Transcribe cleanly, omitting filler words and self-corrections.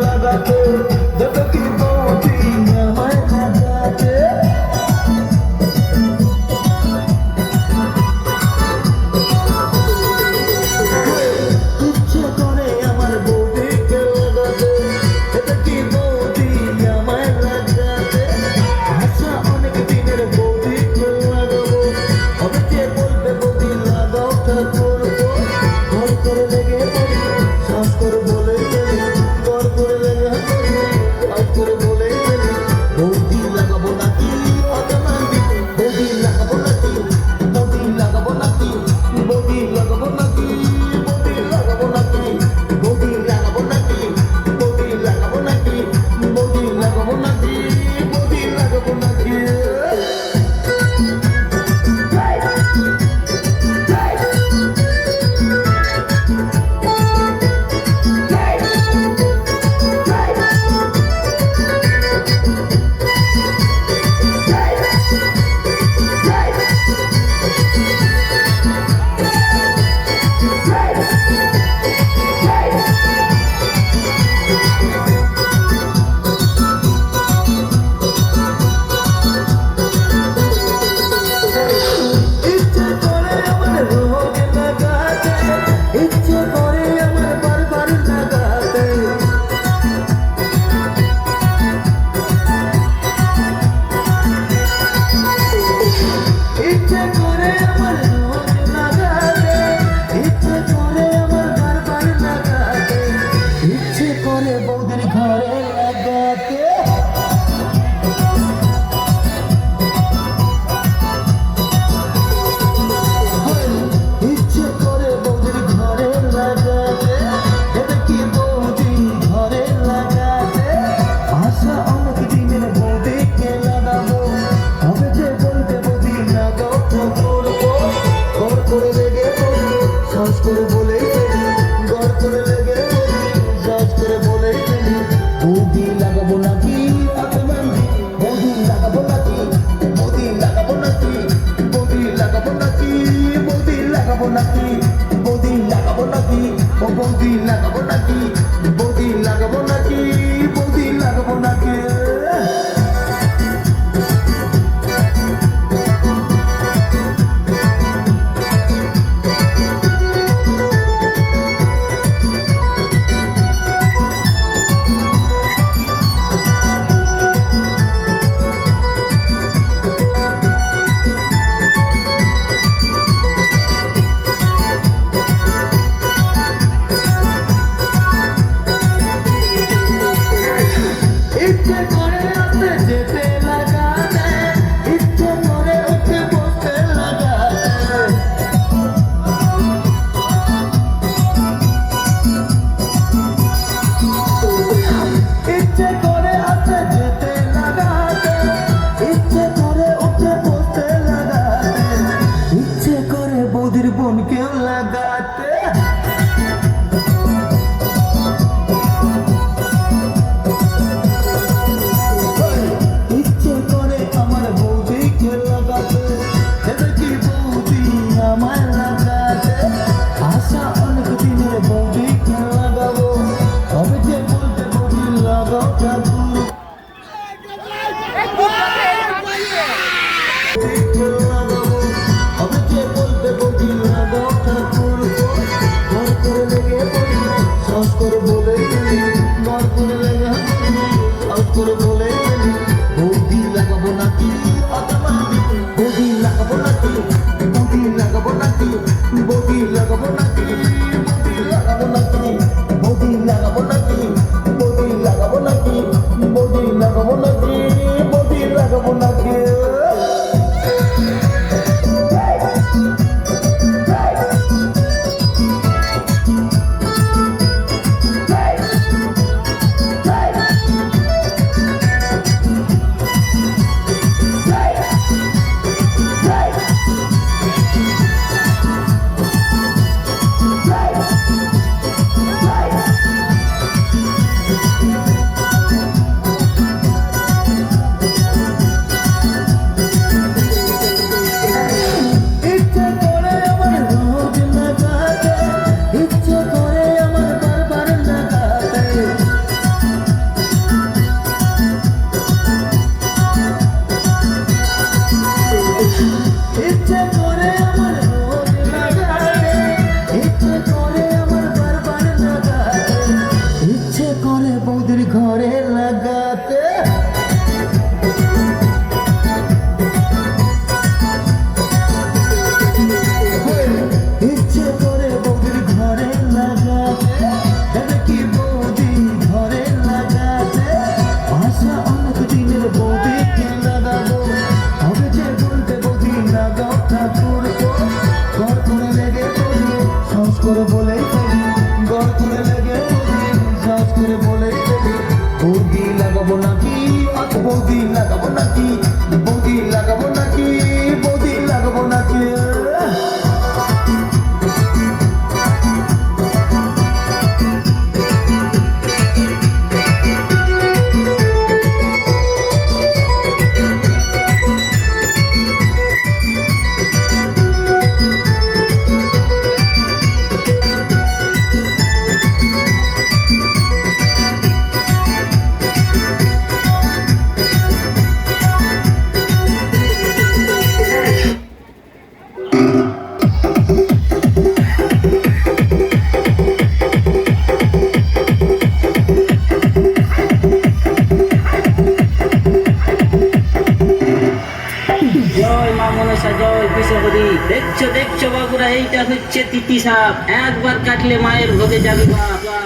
লাগাতে দেবে কি বৌদি আমায় লাগাতে ইচ্ছে করে আমার বৌদিকে লাগাতে দেবে কি বৌদি আমায় লাগাতে আশা অনেক দিনের বৌদিকে লাগাবো হবে যে বলবে বৌদি লাগাও তা করবো ঘর করে লেগে পড়ি শ্বাস করে বলে গেলি ঘর করে লেগে পড়ি শ্বাস করে বলে গেলি বৌদি লাগাবো নাকি বৌদি লাগাবো নাকি বৌদি লাগাবো নাকি বৌদি লাগাবো নাকি বৌদি লাগাবো নাকি বৌদি লাগাবো নাকি বৌদি লাগাবো নাকি বৌদি লাগাবো নাকি বৌদি লাগাবো নাকি ইচ্ছে করে আমার রোগ লাগাতে ইচ্ছে করে আমার বারবার লাগাতে ইচ্ছে করে আমার রোগ লাগাতে ইচ্ছে করে আমার বারবার লাগাতে ইচ্ছে করে বৌদির ঘরে লাগাতে ইচ্ছে করে বৌদির ঘরে লাগাতে দেবে কি বৌদি ঘরে লাগাতে আশা অনেক দিনের বৌদিকে লাগাবো হবে যে বলবে বৌদি লাগাও তো করবো ঘর করে লেগে পড়বো শ্বাস করে বলেই ফেলি ঘর করে লেগে পড়ি শ্বাস করে বলেই ফেলি বৌদি করে বৌদির ঘরে লাগাতে ইচ্ছে করে বৌদির ঘরে লাগাতে দেবে কি বৌদি ঘরে লাগাতে আশা অনেক দিনের বৌদিকে লাগাবো হবে যে বলতে বৌদি লাগাও ঠাকুর ঘর করে লেগে বৌদি সাহস করে বলেই বৌদি ঘর করে লেগে বৌদি সাহস করে বলেই বৌদি বৌদি লাগাবো নাকি বৌদি লাগাবো নাকি বৌদি লাগাবো নাকি বৌদি লাগাবো নাকি জয় মা মনসা, জয় বিষপতি। দেখছো দেখছো বাবুরা, এইটা হচ্ছে তিতি সাপ। একবার কাটলে মায়ের ভোগে যাবে বাবা।